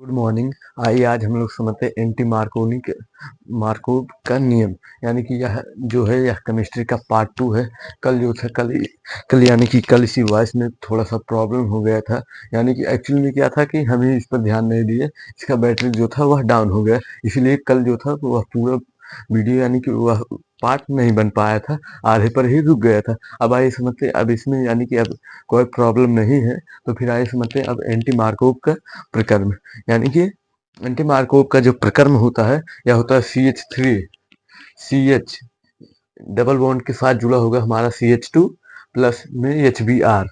Good morning. आइए आज हम लोग समझते हैं एंटी मार्कोव का नियम। यानी कि यह जो है यह केमिस्ट्री का पार्ट 2 है। कल जो था कल यानी कि कल इसी वॉइस में थोड़ा सा प्रॉब्लम हो गया था। यानी कि एक्चुअली में क्या था कि हम ही इस पर ध्यान नहीं दिए, इसका बैटरी जो था वह डाउन हो गया, इसलिए कल जो था वह पूरा वीडियो यानी कि वह पार्ट नहीं बन पाया था, आधे पर ही रुक गया था। अब आइए समझते हैं, अब इसमें यानी कि अब कोई प्रॉब्लम नहीं है। तो फिर आइए समझते हैं अब एंटी मार्कोव का प्रकर्म। यानी कि एंटी मार्कोव का जो प्रकर्म होता है यह होता है CH3। CH डबल बॉन्ड के साथ जुड़ा होगा हमारा CH2 प्लस में HBr,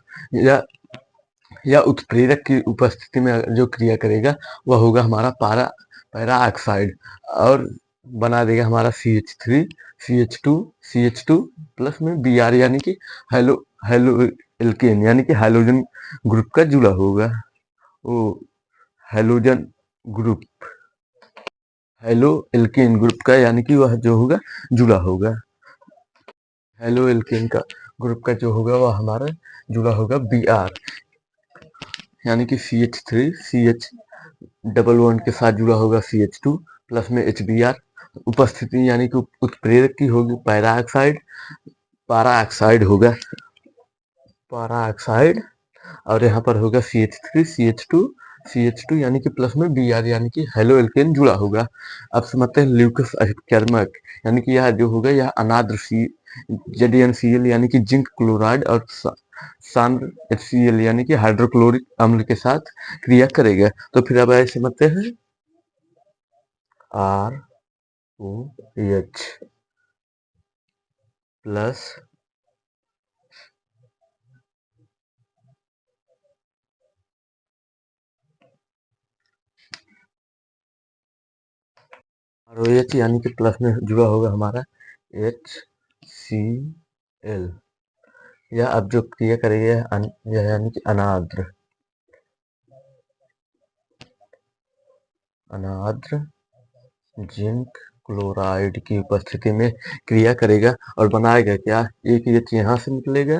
या उत्प्रेरक की उपस्थिति में जो क्रिया करेगा वह होगा हमारा पैरा ऑक्साइड, और बना देगा हमारा CH3 CH2 प्लस में Br, यानी कि हेलो एल्केन, यानी कि हाइड्रोजन ग्रुप का जुड़ा होगा। वो halogen group halo alkane group का, यानी कि वह जो होगा जुड़ा होगा। हेलो एल्केन का ग्रुप का जो होगा वह हमारा जुड़ा होगा Br, यानी कि CH3 CH डबल बॉन्ड के साथ जुड़ा होगा CH2 प्लस में HBr। उपस्थिति यानी कि उत्प्रेरक की होगी पारा ऑक्साइड, और यहाँ पर होगा CH3 CH2 यानी कि प्लस में Br, यानी कि हेलो एल्केन जुड़ा होगा। अब समझते हैं ल्यूकस अभिकर्मक, यानी कि यह जो होगा यह अनाद्र ZnCl यानी कि जिंक क्लोराइड और सांद्र HCl यानी कि हाइड्रोक्लोरिक अम्ल के साथ क्रिया करेगा। तो फिर अब ऐसे समझते हैं ROH प्लस ROH यानी कि प्लस में जुड़ा होगा हमारा HCl। यह अब जो क्रिया करेगी यह यानी कि अनाद्र जिंक क्लोराइड की उपस्थिति में क्रिया करेगा और बनाएगा क्या, एक H यहाँ से निकलेगा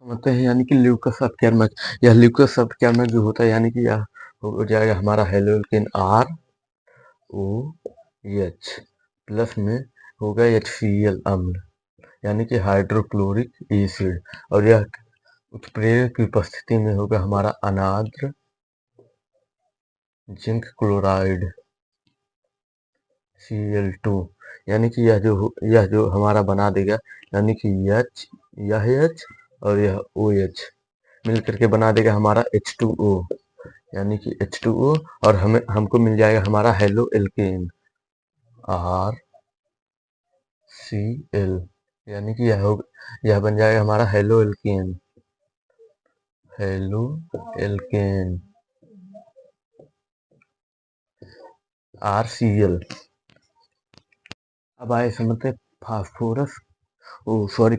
समझते हैं, यानी कि ल्यूकस अपकेर्मक। यह ल्यूकस अपकेर्मक जो होता है यानी कि यह हो जाएगा हमारा हेलो एल्केन ROH प्लस में होगा HCl अम्ल, यानी कि हाइड्रोक्लोरिक एसिड, और यह उत्प्रेरक की उपस्थिति में होगा हमारा अनाद्र जिंक क्लोराइड Cl2, यानी कि यह जो हमारा बना देगा, यानी कि यह H और यह OH मिल करके बना देगा हमारा H2O, यानी कि H2O, और हमको मिल जाएगा हमारा हेलो एल्केन RCl, यानी कि यह बन जाएगा हमारा हेलो एल्केन RCl। अब आए समझते फास्फोरस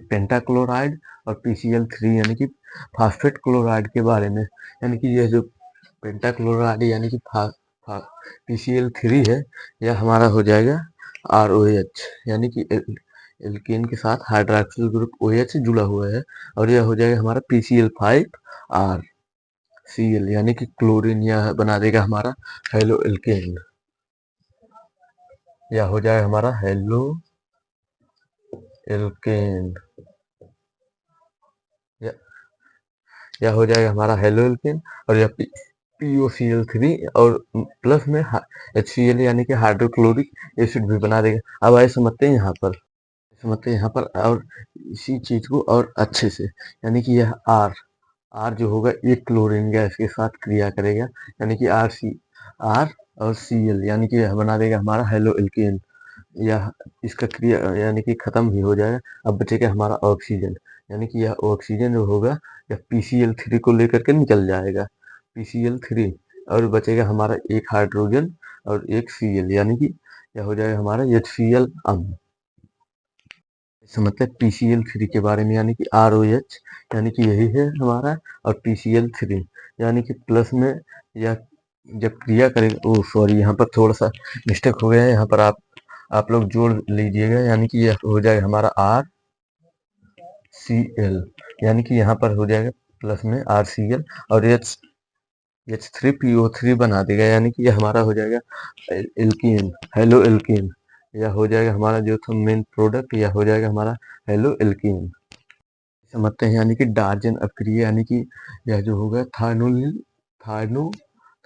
पेंटाक्लोराइड और PCl3 यानी कि फास्फेट क्लोराइड के बारे में। यानी कि यह जो पेंटाक्लोराइड यानी कि PCl3 है, यह हमारा हो जाएगा ROH, यानी कि एल्केन के साथ हाइड्रोक्सिल ग्रुप OH जुड़ा हुआ है, और यह हो जाएगा हमारा PCl5RCl, यानी कि क्लोरीन, यह बना देगा हमारा हेलो एल्केन, यह हो जाएगा हमारा हेलो एल्केन, यह हो जाएगा हमारा हेलो एल्केन, और यह POCl3 और प्लस में HCl यानी कि हाइड्रोक्लोरिक एसिड भी बना देगा। अब आइए समझते हैं यहाँ पर और इसी चीज को और अच्छे से, यानी कि यह R जो होगा एक क्लोरीन गैस के साथ क्रिया करेगा, यानी कि R और Cl, यानी कि यह बना देगा हमारा हेलो एल्केन। यह इसका क्रिया यानी कि खत्म ही हो जाएगा। अब बचेगा हमारा ऑक्सीजन, यानी कि यह ऑक्सीजन जो होगा यह PCl3 को लेकर के निकल जाएगा, PCl3, और बचेगा हमारा एक हाइड्रोजन और एक Cl, यानी कि यह हो जाएगा हमारा HCl अम्ल। इसका मतलब PCl3 के बारे में, यानी कि ROH, यानी कि यही है हमारा, और PCl3 यानी कि प्लस में यह जब क्रिया करेगा, ओ सॉरी यहाँ पर थोड़ा सा मिस्टेक हो गया है, यहाँ पर आप आप लोग जोड़ लीजिएगा, यानी कि यह हो जाएगा हमारा RCl, यानी कि यहाँ पर हो जाएगा प्लस में RCl और H3PO3 बना देगा, यानी कि यह हमारा हो जाएगा एल्कीन, हेलो एल्कीन। यह हो जाएगा हमारा जो था मेन प्रोडक्ट, यह हो जाएगा हमारा हेलो एल्कीन। समझते हैं, यानी कि डार्जन अपक्रिया, यानी कि यह जो होगा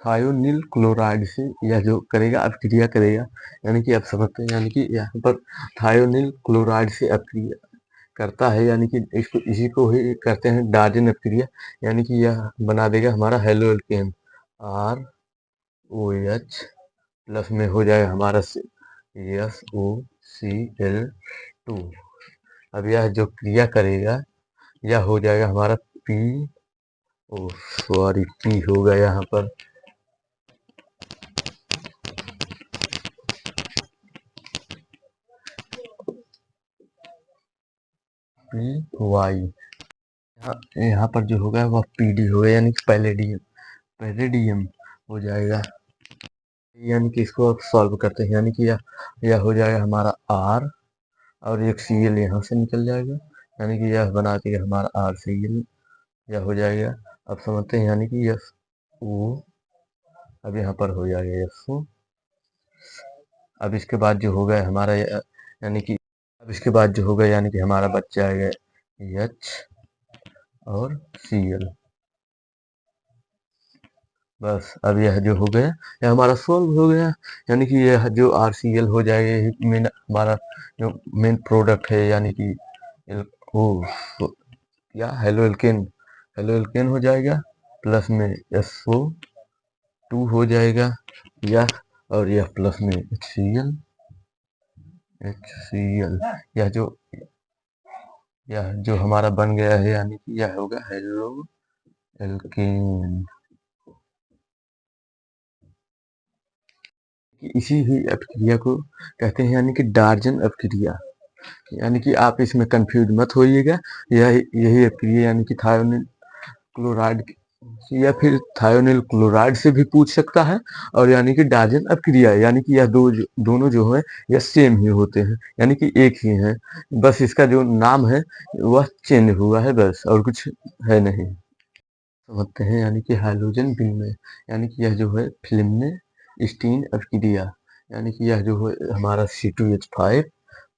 थायोनिल क्लोराइड से यह जो करेगा अपक्रिया करेगा, यानी कि आप समझते हैं, यानी कि यहाँ पर थायोनिल क्लोराइड से अपक्रिया करता है, यानी कि इसको इसी को ही कहते हैं डार्जन अपक्रिया, यानी कि यह बना देगा हमारा हेलो एल्केन ROH प्लस में हो जाएगा हमारा SOCl2। अब यह जो क्रिया करेगा यह हो जाएगा हमारा पी होगा यहाँ पर PY, यहाँ पर जो होगा वह PD होगा, यानी कि पैलेडियम हो जाएगा, यानी कि इसको अब सॉल्व करते हैं, यानी कि यह हो जाएगा हमारा R और एक Cl यहाँ से निकल जाएगा, यानी कि यह बना देगा हमारा RCl, यह हो जाएगा। अब समझते हैं, यानी कि SO, अब यहाँ पर हो जाएगा SO। अब इसके बाद जो होगा हमारा यानी कि अब इसके बाद जो होगा यानी कि हमारा बच जाएगा H और Cl। बस अब यह जो हो गया यह हमारा सोल्व हो गया, यानी कि यह जो RCl हो जाएगा यही मेन हमारा जो मेन प्रोडक्ट है, यानी कि वो या हेलो एल्केन हो जाएगा, प्लस में SO2 हो जाएगा यह, और यह प्लस में HCl। यह जो हमारा बन गया है, यानी कि यह होगा हेलो एल्केन। इसी ही अपक्रिया को कहते हैं, यानी कि डार्जन अपक्रिया, यानी कि आप इसमें कंफ्यूज मत होइएगा। यही अपक्रिया, यानी कि थायोनिल क्लोराइड या फिर थायोनिल क्लोराइड से भी पूछ सकता है, और यानी कि डार्जन अपक्रिया, यानी कि यह दोनों जो है यह सेम ही होते हैं, यानी कि एक ही है, बस इसका जो नाम है वह चेंज हुआ है, बस और कुछ है नहीं। समझते हैं, यानी कि हाइड्रोजन विनिमय, यानी कि यह जो है फिल्म में स्टीन अपक्रिया, यानी कि यह जो है हमारा C2H5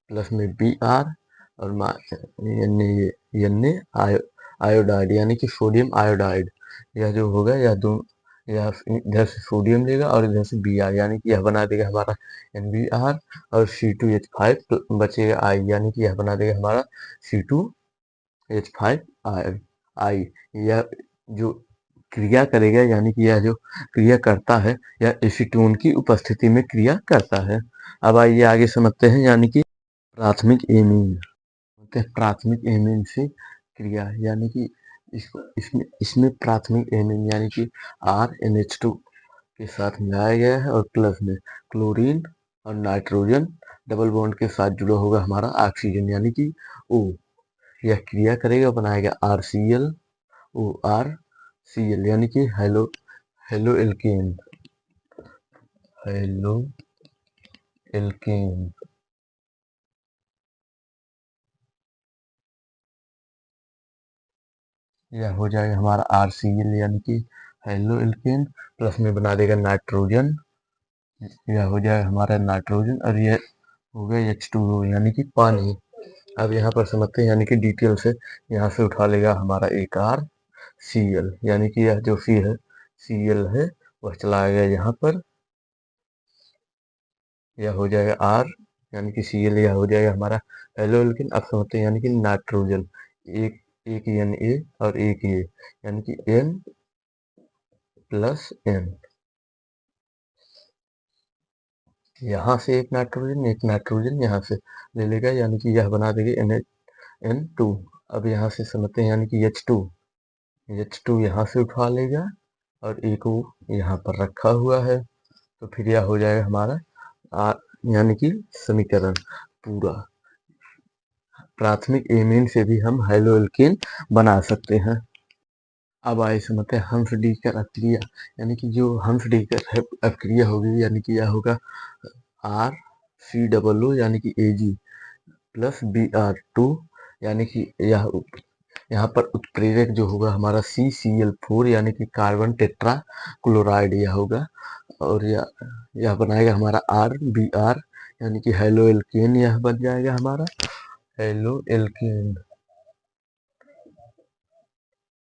प्लस में Br और आयोडाइड, यानी कि सोडियम आयोडाइड, यह जो होगा यह इधर से सोडियम लेगा और इधर से Br, यानी कि यह बना देगा हमारा NBr और C2H5 बचेगा I, यानी कि यह बना देगा हमारा C2H5I। यह जो क्रिया करेगा, यानी कि यह जो क्रिया करता है यह एसीटोन की उपस्थिति में क्रिया करता है। अब आइए आगे समझते हैं, यानी कि प्राथमिक एमीन से क्रिया, यानी कि इसमें प्राथमिक एमीन यानी कि RNH2 के साथ मिलाया गया है, और प्लस में क्लोरीन और नाइट्रोजन डबल बॉन्ड के साथ जुड़ा होगा हमारा ऑक्सीजन, यानी कि O। यह क्रिया करेगा, बनाएगा RCl, यानी कि हेलो एल्केन। यह हो जाएगा हमारा RCl, यानी कि हेलो एल्केन, प्लस में बना देगा नाइट्रोजन, यह हो जाएगा हमारा नाइट्रोजन, और यह हो गया H2O, यानी कि पानी। अब यहाँ पर समझते हैं, यानी कि डिटेल से यहाँ से उठा लेगा हमारा एक RCl, यानी कि यह जो Cl है वह चला गया यहाँ पर, यह हो जाएगा R, यानी कि Cl, यह हो जाएगा हमारा हेलो एल्केन। अब समझते हैं, यानी कि नाइट्रोजन एक एक Na और एक ये, यानी कि N प्लस N, यहाँ से एक नाइट्रोजन यहाँ से ले लेगा, यानी कि यह बना देगा N2। अब यहाँ से समझते हैं, यानी कि H2 यहाँ से उठा लेगा और एक वो यहाँ पर रखा हुआ है, तो फिर यह हो जाएगा हमारा यानी कि समीकरण पूरा। प्राथमिक एमीन से भी हम हेलो एल्केन बना सकते हैं। अब आइए समझते हैं हम्फ्रीडेकर अपक्रिया, यानी कि जो हम्फ्रीडेकर अपक्रिया होगी, यानी कि यह होगा COO यानी कि Ag प्लस Br2 यानी कि यहाँ पर उत्प्रेरक जो होगा हमारा CCl4 यानी कि कार्बन टेट्रा क्लोराइड यह होगा, और यह बनाएगा हमारा RBr यानी कि हेलो एल्केन, यह बन जाएगा हमारा हेलो एल्केन,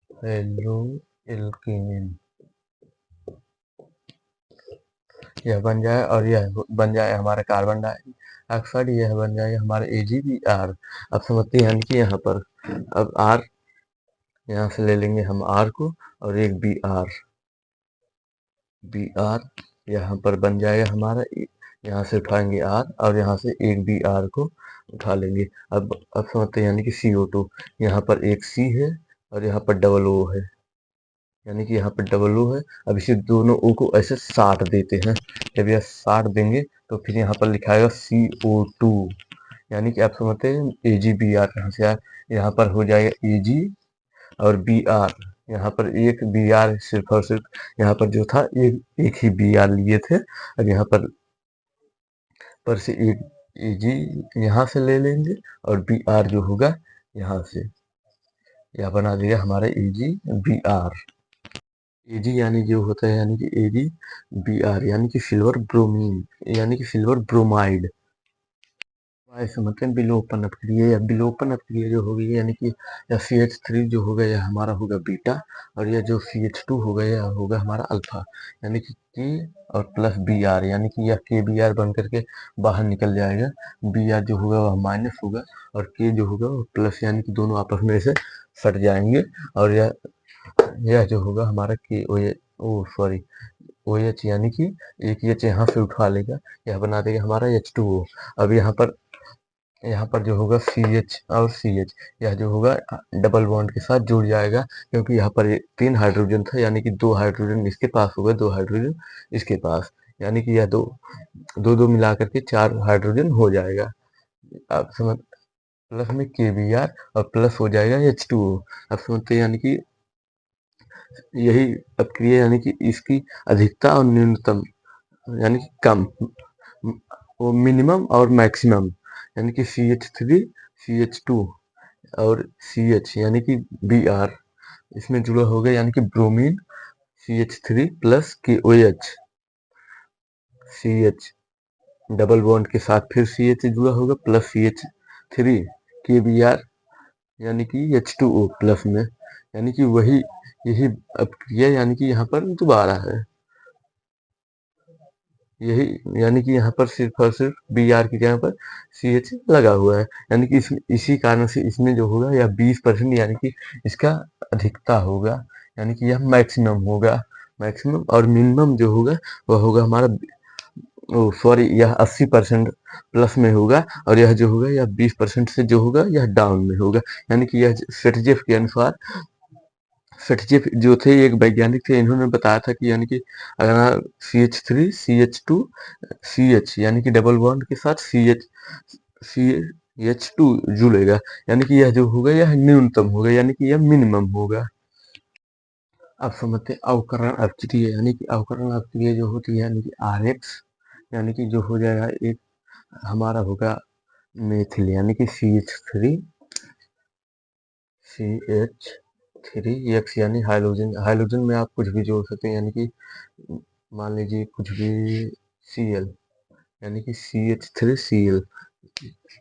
हेलो एल्केन यह बन जाए, और यह बन जाए हमारा कार्बन डाइऑक्साइड, यह बन जाएगा हमारा AgBr। अब समझते हैं कि यहाँ पर अब R यहाँ से ले लेंगे हम R को, और एक Br यहाँ पर बन जाएगा हमारा, यहाँ से उठाएंगे R और यहाँ से एक Br को उठा लेंगे। अब समझते हैं यानी कि CO2 यहाँ पर एक C है और यहाँ पर डबल O है, यानी कि यहाँ पर डबल O है। अब इसे दोनों O को ऐसे साट देते हैं, जब यह साट देंगे तो फिर यहाँ पर लिखाएगा CO2, यानी कि आप समझते हैं AgBr कहाँ से आया, यहाँ पर हो जाएगा Ag और Br, यहाँ पर एक Br सिर्फ और सिर्फ यहाँ पर जो था एक ही Br लिए थे, अब यहाँ पर से एक Ag यहाँ से ले लेंगे और Br जो होगा यहाँ से, यह बना देगा हमारा AgBr। Ag यानी जो होता है यानी कि AgBr यानी कि सिल्वर ब्रोमीन यानी कि सिल्वर ब्रोमाइड। ऐसे मतलब विलोपन अपक्रिया, या विलोपन अपक्रिया जो होगी यानी कि या CH3 जो होगा यह हमारा होगा बीटा, और यह जो CH2 होगा यह होगा हमारा अल्फा, यानी कि K और प्लस Br यानी कि यह KBr बन करके बाहर निकल जाएगा, Br जो होगा वह माइनस होगा और K जो होगा वह प्लस, यानी कि दोनों आपस में से सट जाएंगे, और यह जो होगा हमारा सॉरी OH यानी कि एक H यहाँ से उठा लेगा, यह बना देगा हमारा H2O। अब यहाँ पर जो होगा CH और CH यह जो होगा डबल बॉन्ड के साथ जुड़ जाएगा, क्योंकि यहाँ पर 3 हाइड्रोजन था, यानी कि 2 हाइड्रोजन इसके पास होगा, 2 हाइड्रोजन इसके पास, यानी कि यह दो दो मिला करके 4 हाइड्रोजन हो जाएगा। आप समझ, प्लस में KBr और प्लस हो जाएगा H2O। आप समझते हैं यानी कि यही अपक्रिया यानी कि इसकी अधिकता और न्यूनतम यानी कि कम, वो मिनिमम और मैक्सिमम, यानी कि CH3 CH2 और CH यानी कि Br इसमें जुड़ा होगा, यानी कि bromine CH3 plus KOH CH double bond के साथ फिर CH जुड़ा होगा प्लस CH3 KBr यानी कि H2O प्लस में, यानी कि यही अपक्रिया यानी कि यहाँ पर दोबारा है, यही यानी कि यहाँ पर सिर्फ और सिर्फ Br की जगह पर CH लगा हुआ है, यानी कि इसी कारण से इसमें जो होगा यह 20% यानी कि इसका अधिकता होगा, यानी कि यह मैक्सिमम होगा, मैक्सिमम, और मिनिमम जो होगा वह होगा हमारा यह 80% प्लस में होगा, और यह जो होगा यह 20% से जो होगा यह डाउन में होगा, यानी कि यह सेटजेफ के अनुसार, सेटजेफ जो थे एक वैज्ञानिक थे, इन्होंने बताया था कि यानी कि अगर CH3 CH2 CH यानी कि डबल बॉन्ड के साथ CH2 जुड़ेगा, यानी कि यह जो होगा यह न्यूनतम होगा, यानी कि यह मिनिमम होगा। अब समझते हैं अवकरण अपक्रिया, यानी कि अवकरण अपक्रिया जो होती है यानी कि RX, यानी कि जो हो जाएगा एक हमारा होगा मेथिल यानी कि CH3 यानी हाइड्रोजन, हाइड्रोजन में आप कुछ भी जोड़ सकते हैं, यानी कि मान लीजिए कुछ भी Cl यानी कि CH3Cl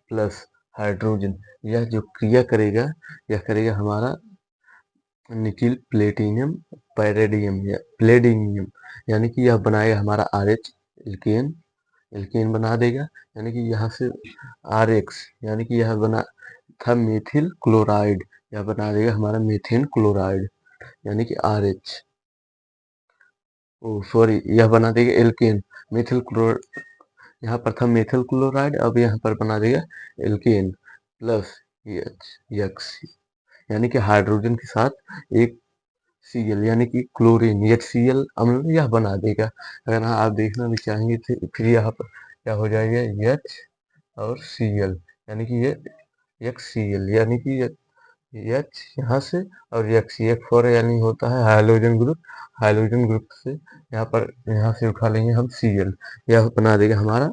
प्लस हाइड्रोजन, यह जो क्रिया करेगा यह करेगा हमारा निकिल प्लेटिनियम पैरेडियम या प्लेडिनियम, यानी कि यह बनाएगा हमारा RH एल्केन, एल्केन बना देगा, यानी कि यहाँ से RX यानी कि यह बना था मेथिल क्लोराइड, यह बना देगा हमारा मीथेन क्लोराइड, यानी कि RH यह बना देगा एल्केन मेथिल क्लोराइड, यहाँ पर था मेथिल क्लोराइड, अब यहाँ पर बना देगा एल्केन प्लस X यानी कि हाइड्रोजन के साथ एक Cl यानी कि क्लोरीन HCl अम्ल यह बना देगा। अगर आप देखना भी चाहेंगे तो फिर यहाँ पर क्या हो जाएगा H और Cl, यानी कि ये HCl यानी कि H यहाँ से, और X यानी होता है हाइड्रोजन ग्रुप, हाइड्रोजन ग्रुप से यहाँ से उठा लेंगे हम Cl, यह बना देगा हमारा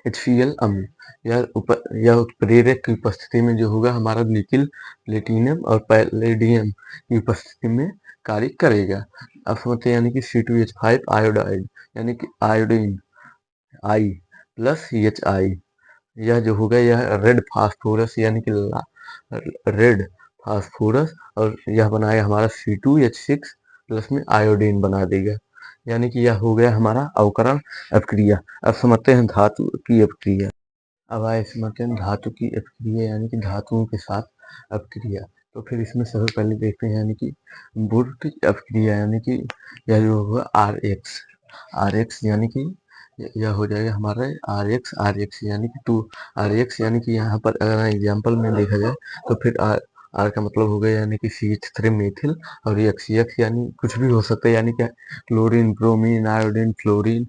HCl अम्ल। यह उत्प्रेरक की उपस्थिति में जो होगा हमारा निकिल, प्लेटिनम और पैलेडियम की उपस्थिति में कार्य करेगा। अब समझते हैं यानी कि C2H5 आयोडाइड यानी कि आयोडीन I प्लस CHI। यह जो होगा यह रेड फास्फोरस यानी कि रेड फास्फोरस और यह बनाएगा हमारा C2H6 प्लस में आयोडीन बना देगा। यानी कि यह हो गया हमारा अवकरण अपक्रिया। अब समझते हैं धातु की अपक्रिया। अब आए समझते हैं धातु की अपक्रिया यानी कि धातुओं के साथ अपक्रिया। तो फिर इसमें सबसे पहले देखते हैं यानी कि बुर की अपक्रिया यानी कि यह जो होगा RX यानी कि यह हो जाएगा हमारा RX यानी कि 2 RX यानी कि यहाँ पर अगर एग्जाम्पल में देखा जाए तो फिर R का मतलब हो गया यानी कि CH3 मेथिल और X यानी कुछ भी हो सकता है यानी कि क्लोरीन, ब्रोमीन, आयोडीन, क्लोरीन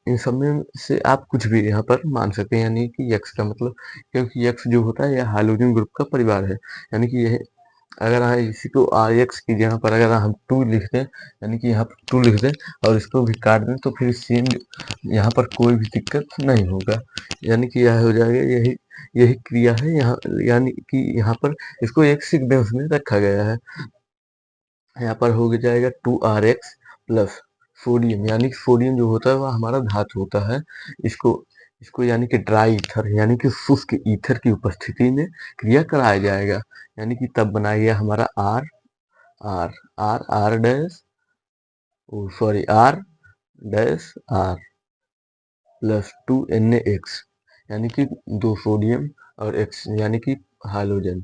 इन सब में से आप कुछ भी यहाँ पर मान सकते हैं यानी कि X का मतलब क्योंकि X जो होता है यह हाइड्रोजन ग्रुप का परिवार है यानी कि यह अगर हम इसी को RX की जगह पर अगर हम 2 लिख दें यानी कि यहाँ पर 2 लिख दें और इसको भी काट दें तो फिर सेम यहाँ पर कोई भी दिक्कत नहीं होगा। यानी कि यह हो जाएगा यही यही क्रिया है यहाँ यानी कि यहाँ पर इसको एक सीक्वेंस में रखा गया है। यहाँ पर हो जाएगा 2RX प्लस सोडियम यानी कि सोडियम जो होता है वह हमारा धातु होता है। इसको इसको यानी कि ड्राई ईथर यानी कि शुष्क ईथर की उपस्थिति में क्रिया कराया जाएगा यानी कि तब बनाइए हमारा R R R R dash sorry R dash R plus 2NaX यानी कि 2 सोडियम और X यानी कि हाइड्रोजन।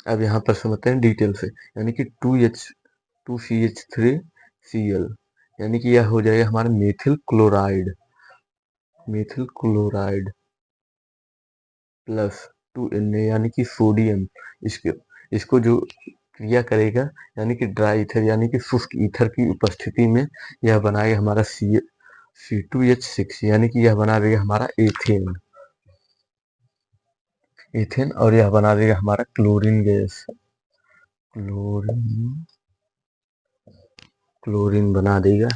अब यहाँ पर समझते हैं डिटेल से यानी कि 2CH3Cl यानी कि यह हो जाएगा हमारा मेथिल क्लोराइड प्लस 2Na यानी कि सोडियम। इसको जो क्रिया करेगा यानी कि ड्राई ईथर यानी कि शुष्क ईथर की उपस्थिति में यह बनाएगा हमारा C2H6 यानी कि यह बना देगा हमारा एथेन और यह बना देगा हमारा क्लोरीन गैस क्लोरीन बना देगा।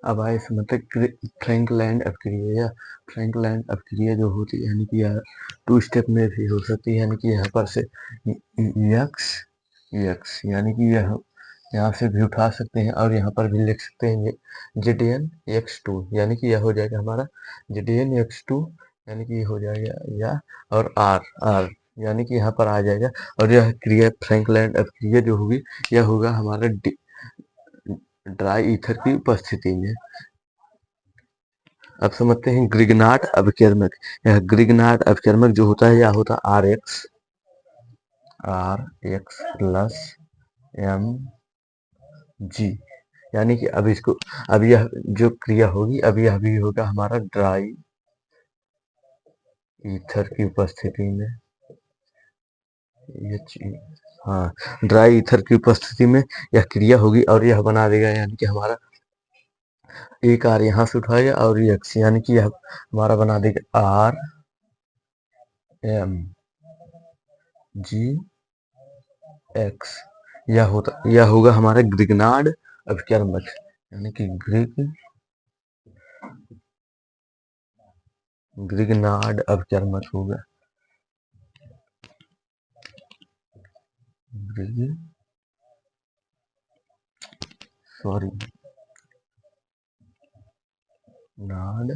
अब आए समझते फ्रैंकलैंड अपक्रिया या फ्रैंकलैंड अपक्रिया जो होती है यानी कि यह 2 स्टेप में भी हो सकती है यानी कि यहाँ पर से यक्स यानी कि यह यहाँ से भी उठा सकते हैं और यहाँ पर भी लिख सकते हैं ZnX2 यानी कि यह हो जाएगा हमारा ZnX2 यानी कि हो जाएगा या और R यानी कि यहाँ पर आ जाएगा और यह क्रिया फ्रैंकलैंड अपक्रिया जो होगी यह होगा हमारा ड्राई ईथर की उपस्थिति में। अब समझते हैं ग्रिग्नार्ड अपवर्तक। यह ग्रिग्नार्ड अपवर्तक जो होता है यह होता है RX प्लस Mg यानी कि अब यह जो क्रिया होगी अब यह भी होगा हमारा ड्राई ईथर की उपस्थिति में हाँ ड्राई ईथर की उपस्थिति में यह क्रिया होगी और यह बना देगा यानी कि हमारा एक आर यहाँ से उठाएगा और X यानी कि यह हमारा बना देगा RMgX यह होगा हमारा ग्रिग्नार्ड अपवर्तक यानी कि ग्रिग्नार्ड अपवर्तक होगा नाड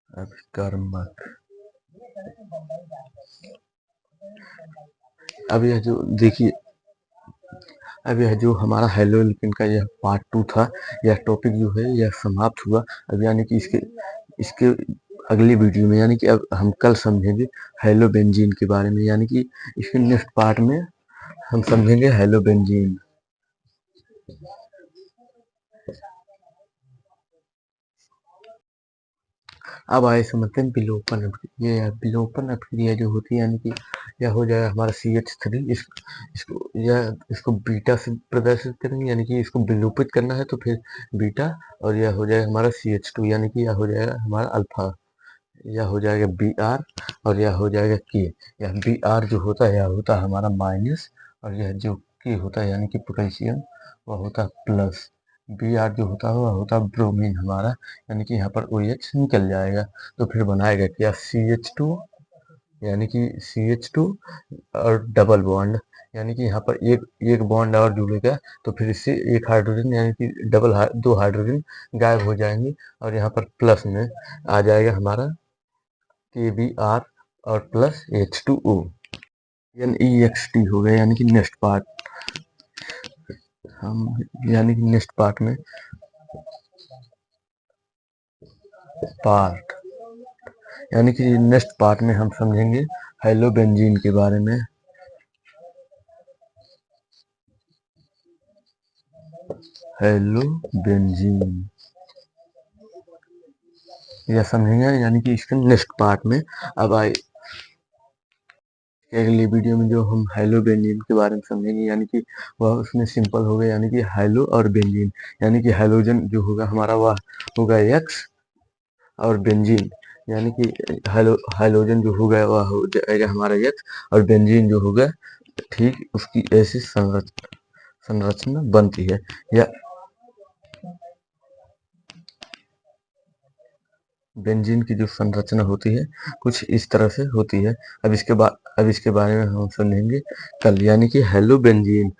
अपवर्तक। अब यह जो देखिए अब यह जो हमारा हेलोजन का यह पार्ट 2 था यह टॉपिक जो है यह समाप्त हुआ। अब यानी कि इसके अगली वीडियो में यानी कि अब हम कल समझेंगे हेलोबेंजीन के बारे में यानी कि इसके नेक्स्ट पार्ट में हम समझेंगे हेलोबेंजीन। अब आए समझते हैं विलोपन अपक्रिया। यह विलोपन अपक्रिया जो होती है यानी कि यह हो जाएगा हमारा CH3 इसको बीटा से प्रदर्शित करेंगे यानी कि इसको विलोपित करना है तो फिर बीटा और यह हो जाएगा हमारा CH2 यानी कि यह हो जाएगा हमारा अल्फा। यह हो जाएगा Br और यह हो जाएगा K। यह Br जो होता है यह होता है हमारा माइनस और यह जो K होता है यानी कि पोटेशियम वह होता है प्लस Br जो होता है वह होता है ब्रोमीन हमारा, यानी कि यहाँ पर OH निकल जाएगा, तो फिर बनाएगा क्या CH2, यानी कि CH2 और डबल बॉन्ड, यानी कि यहाँ पर एक बॉन्ड और जुड़ेगा, तो फिर इससे एक हाइड्रोजन यानी कि दो हाइड्रोजन गायब हो जाएंगे, और यहाँ पर प्लस में आ जाएगा हमारा KBr और प्लस H2O। NEXT हो गया, यानी कि नेक्स्ट पार्ट हम यानी कि नेक्स्ट पार्ट में पार्ट यानी कि नेक्स्ट पार्ट में हम समझेंगे हेलोबेंजीन के बारे में। हेलोबेंजीन यह समझेंगे, यानी कि इसके नेक्स्ट पार्ट में। अब आए अगली वीडियो में जो हम हेलोबेंजीन के बारे में समझेंगे, यानी कि वह उसमें सिंपल हो गया, यानी कि हेलो और बेंजीन, यानी कि हेलोजन जो होगा हमारा वह होगा X, और बेंजीन यानी कि हाइलोजन जो होगा वह हो जाएगा हमारा X, और बेंजीन जो होगा ठीक उसकी ऐसी संरचना बनती है, या बेंजीन की जो संरचना होती है कुछ इस तरह से होती है। अब इसके बारे में हम समझेंगे कल, यानी कि हेलो बेंजीन।